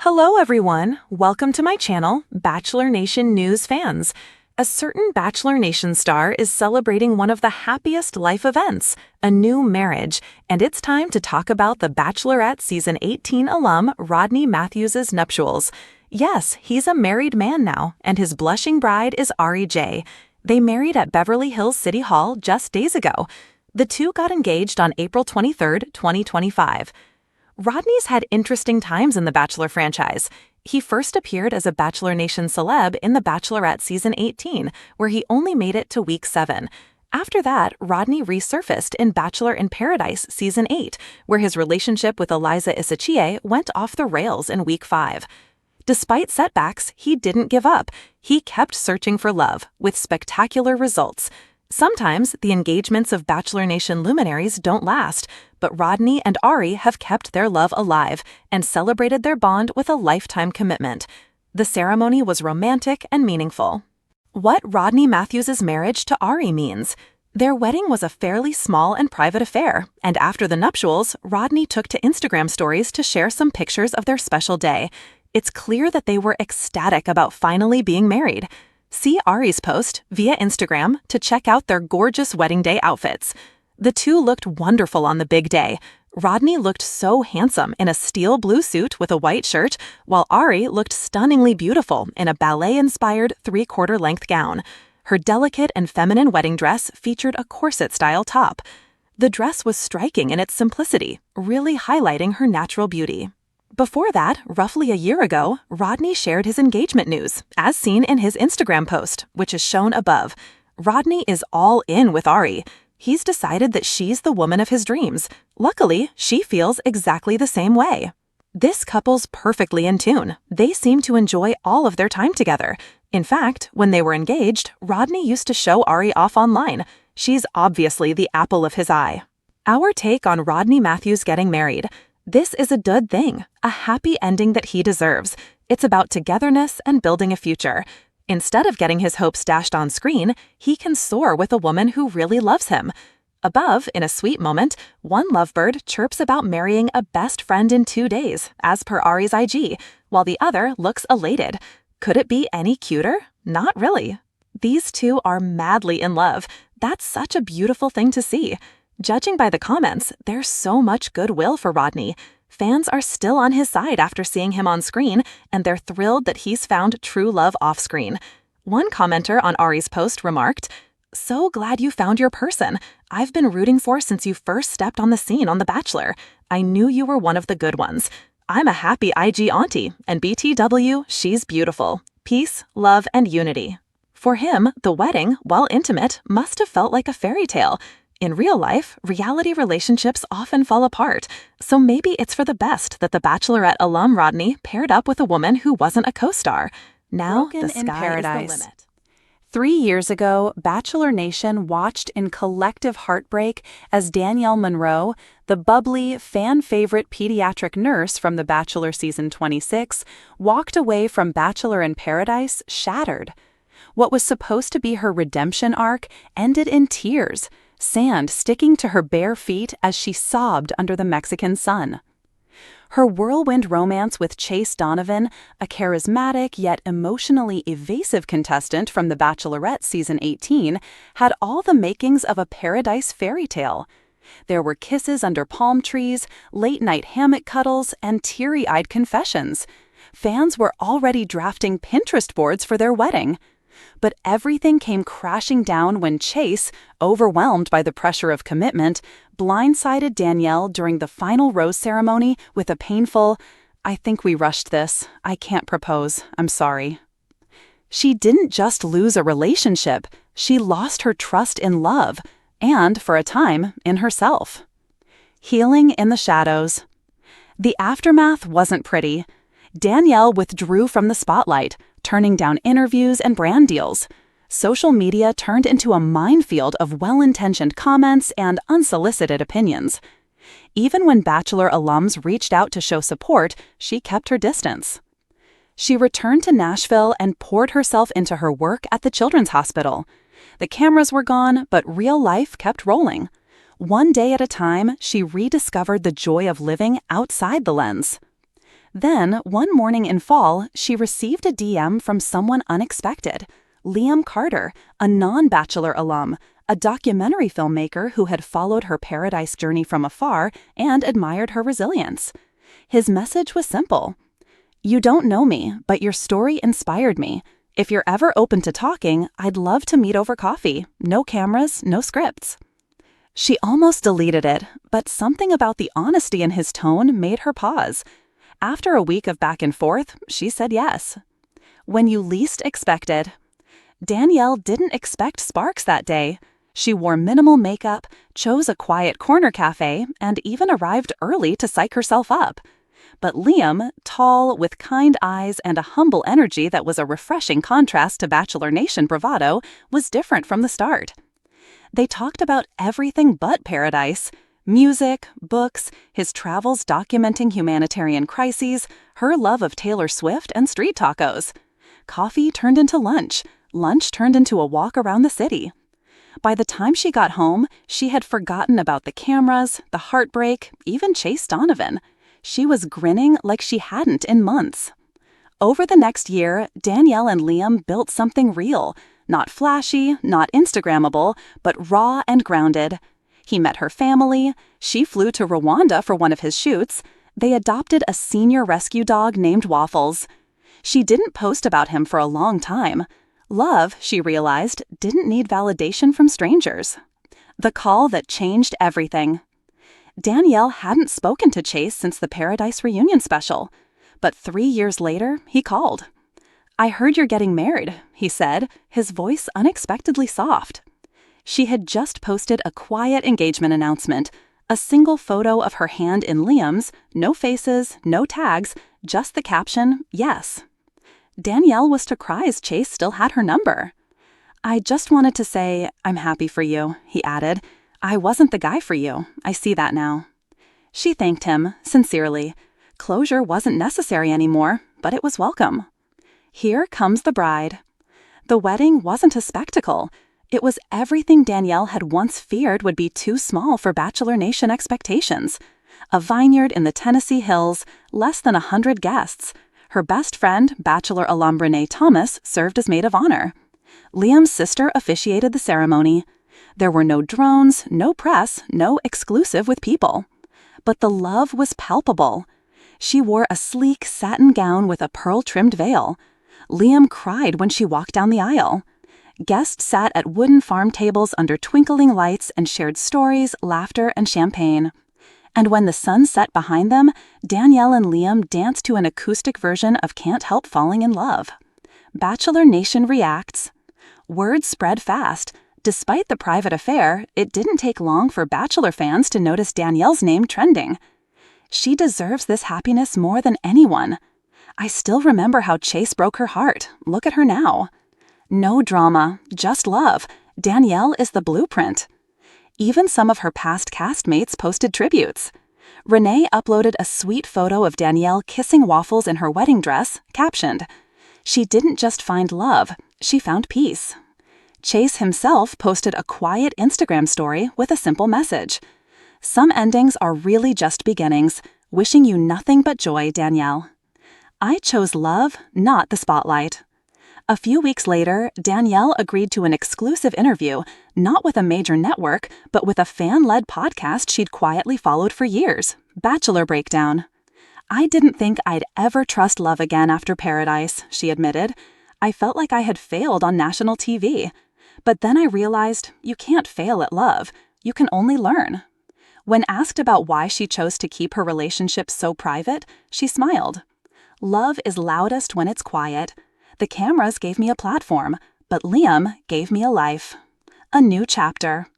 Hello everyone, welcome to my channel, Bachelor Nation News fans. A certain Bachelor Nation star is celebrating one of the happiest life events, a new marriage, and it's time to talk about the Bachelorette Season 18 alum Rodney Matthews' nuptials. Yes, he's a married man now, and his blushing bride is Ari J. They married at Beverly Hills City Hall just days ago. The two got engaged on April 23, 2025. Rodney's had interesting times in the Bachelor franchise. He first appeared as a Bachelor Nation celeb in The Bachelorette Season 18, where he only made it to Week 7. After that, Rodney resurfaced in Bachelor in Paradise Season 8, where his relationship with Eliza Isachie went off the rails in Week 5. Despite setbacks, he didn't give up. He kept searching for love, with spectacular results. Sometimes the engagements of Bachelor Nation luminaries don't last, but Rodney and Ari have kept their love alive and celebrated their bond with a lifetime commitment. The ceremony was romantic and meaningful. What Rodney Matthews' marriage to Ari means. Their wedding was a fairly small and private affair, and after the nuptials, Rodney took to Instagram stories to share some pictures of their special day. It's clear that they were ecstatic about finally being married. See Ari's post via Instagram to check out their gorgeous wedding day outfits. The two looked wonderful on the big day. Rodney looked so handsome in a steel blue suit with a white shirt, while Ari looked stunningly beautiful in a ballet-inspired three-quarter-length gown. Her delicate and feminine wedding dress featured a corset-style top. The dress was striking in its simplicity, really highlighting her natural beauty. Before that, roughly a year ago, Rodney shared his engagement news, as seen in his Instagram post, which is shown above. Rodney is all in with Ari. He's decided that she's the woman of his dreams. Luckily, she feels exactly the same way. This couple's perfectly in tune. They seem to enjoy all of their time together. In fact, when they were engaged, Rodney used to show Ari off online. She's obviously the apple of his eye. Our take on Rodney Matthews getting married. This is a good thing, a happy ending that he deserves. It's about togetherness and building a future. Instead of getting his hopes dashed on screen, he can soar with a woman who really loves him. Above, in a sweet moment, one lovebird chirps about marrying a best friend in 2 days, as per Ari's IG, while the other looks elated. Could it be any cuter? Not really. These two are madly in love. That's such a beautiful thing to see. Judging by the comments, there's so much goodwill for Rodney. Fans are still on his side after seeing him on screen, and they're thrilled that he's found true love off-screen. One commenter on Ari's post remarked, "So glad you found your person. I've been rooting for since you first stepped on the scene on The Bachelor. I knew you were one of the good ones. I'm a happy IG auntie, and BTW, she's beautiful. Peace, love, and unity." For him, the wedding, while intimate, must have felt like a fairy tale. In real life, reality relationships often fall apart, so maybe it's for the best that the Bachelorette alum Rodney paired up with a woman who wasn't a co-star. Now, the sky is the limit. 3 years ago, Bachelor Nation watched in collective heartbreak as Danielle Monroe, the bubbly, fan-favorite pediatric nurse from The Bachelor Season 26, walked away from Bachelor in Paradise shattered. What was supposed to be her redemption arc ended in tears, sand sticking to her bare feet as she sobbed under the Mexican sun. Her whirlwind romance with Chase Donovan, a charismatic yet emotionally evasive contestant from The Bachelorette Season 18, had all the makings of a paradise fairy tale. There were kisses under palm trees, late-night hammock cuddles, and teary-eyed confessions. Fans were already drafting Pinterest boards for their wedding. But everything came crashing down when Chase, overwhelmed by the pressure of commitment, blindsided Danielle during the final rose ceremony with a painful, "I think we rushed this. I can't propose. I'm sorry." She didn't just lose a relationship, she lost her trust in love, and, for a time, in herself. Healing in the shadows. The aftermath wasn't pretty. Danielle withdrew from the spotlight, turning down interviews and brand deals. Social media turned into a minefield of well-intentioned comments and unsolicited opinions. Even when Bachelor alums reached out to show support, she kept her distance. She returned to Nashville and poured herself into her work at the Children's Hospital. The cameras were gone, but real life kept rolling. One day at a time, she rediscovered the joy of living outside the lens. Then, one morning in fall, she received a DM from someone unexpected. Liam Carter, a non-Bachelor alum, a documentary filmmaker who had followed her paradise journey from afar and admired her resilience. His message was simple. "You don't know me, but your story inspired me. If you're ever open to talking, I'd love to meet over coffee. No cameras, no scripts." She almost deleted it, but something about the honesty in his tone made her pause. After a week of back and forth, she said yes. When you least expect it. Danielle didn't expect sparks that day. She wore minimal makeup, chose a quiet corner cafe, and even arrived early to psych herself up. But Liam, tall, with kind eyes and a humble energy that was a refreshing contrast to Bachelor Nation bravado, was different from the start. They talked about everything but paradise. Music, books, his travels documenting humanitarian crises, her love of Taylor Swift and street tacos. Coffee turned into lunch. Lunch turned into a walk around the city. By the time she got home, she had forgotten about the cameras, the heartbreak, even Chase Donovan. She was grinning like she hadn't in months. Over the next year, Danielle and Liam built something real. Not flashy, not Instagrammable, but raw and grounded. He met her family. She flew to Rwanda for one of his shoots. They adopted a senior rescue dog named Waffles. She didn't post about him for a long time. Love, she realized, didn't need validation from strangers. The call that changed everything. Danielle hadn't spoken to Chase since the Paradise reunion special. But 3 years later, he called. "I heard you're getting married," he said, his voice unexpectedly soft. She had just posted a quiet engagement announcement, a single photo of her hand in Liam's, no faces, no tags, just the caption, "Yes." Danielle was to cry as Chase still had her number. "I just wanted to say, I'm happy for you," he added. "I wasn't the guy for you. I see that now." She thanked him, sincerely. Closure wasn't necessary anymore, but it was welcome. Here comes the bride. The wedding wasn't a spectacle. It was everything Danielle had once feared would be too small for Bachelor Nation expectations. A vineyard in the Tennessee hills, less than 100 guests. Her best friend, Bachelor alum Renee Thomas, served as maid of honor. Liam's sister officiated the ceremony. There were no drones, no press, no exclusive with people. But the love was palpable. She wore a sleek satin gown with a pearl-trimmed veil. Liam cried when she walked down the aisle. Guests sat at wooden farm tables under twinkling lights and shared stories, laughter, and champagne. And when the sun set behind them, Danielle and Liam danced to an acoustic version of Can't Help Falling in Love. Bachelor Nation reacts. Word spread fast. Despite the private affair, it didn't take long for Bachelor fans to notice Danielle's name trending. She deserves this happiness more than anyone. I still remember how Chase broke her heart. Look at her now. No drama, just love. Danielle is the blueprint. Even some of her past castmates posted tributes. Renee uploaded a sweet photo of Danielle kissing Waffles in her wedding dress, captioned, "She didn't just find love, she found peace." Chase himself posted a quiet Instagram story with a simple message. "Some endings are really just beginnings. Wishing you nothing but joy, Danielle." I chose love, not the spotlight. A few weeks later, Danielle agreed to an exclusive interview, not with a major network, but with a fan-led podcast she'd quietly followed for years, Bachelor Breakdown. "I didn't think I'd ever trust love again after Paradise," she admitted. "I felt like I had failed on national TV. But then I realized you can't fail at love. You can only learn." When asked about why she chose to keep her relationship so private, she smiled. "Love is loudest when it's quiet. The cameras gave me a platform, but Liam gave me a life." A new chapter.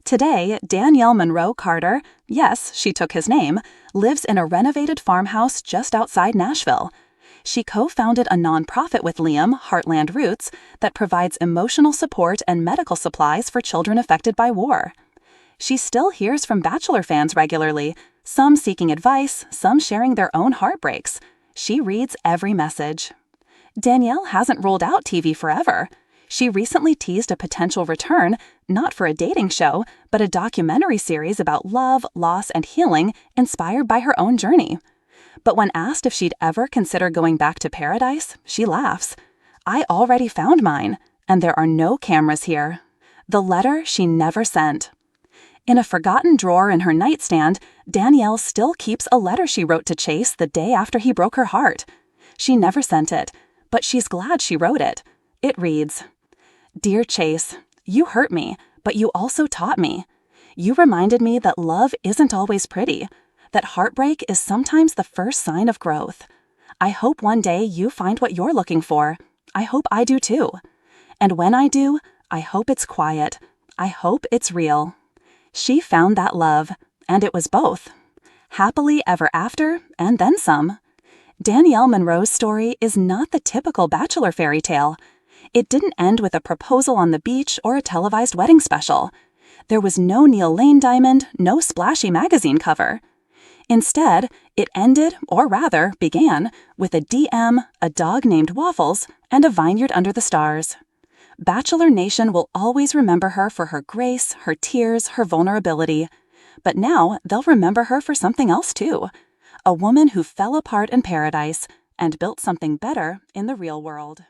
Today, Danielle Monroe Carter, yes, she took his name, lives in a renovated farmhouse just outside Nashville. She co-founded a nonprofit with Liam, Heartland Roots, that provides emotional support and medical supplies for children affected by war. She still hears from Bachelor fans regularly, some seeking advice, some sharing their own heartbreaks. She reads every message. Danielle hasn't ruled out TV forever. She recently teased a potential return, not for a dating show, but a documentary series about love, loss, and healing inspired by her own journey. But when asked if she'd ever consider going back to paradise, she laughs. "I already found mine, and there are no cameras here." The letter she never sent. In a forgotten drawer in her nightstand, Danielle still keeps a letter she wrote to Chase the day after he broke her heart. She never sent it, but she's glad she wrote it. It reads, "Dear Chase, you hurt me, but you also taught me. You reminded me that love isn't always pretty, that heartbreak is sometimes the first sign of growth. I hope one day you find what you're looking for. I hope I do too. And when I do, I hope it's quiet. I hope it's real." She found that love, and it was both. Happily ever after, and then some. Danielle Monroe's story is not the typical Bachelor fairy tale. It didn't end with a proposal on the beach or a televised wedding special. There was no Neil Lane diamond, no splashy magazine cover. Instead, it ended, or rather, began, with a DM, a dog named Waffles, and a vineyard under the stars. Bachelor Nation will always remember her for her grace, her tears, her vulnerability. But now they'll remember her for something else too. A woman who fell apart in paradise and built something better in the real world.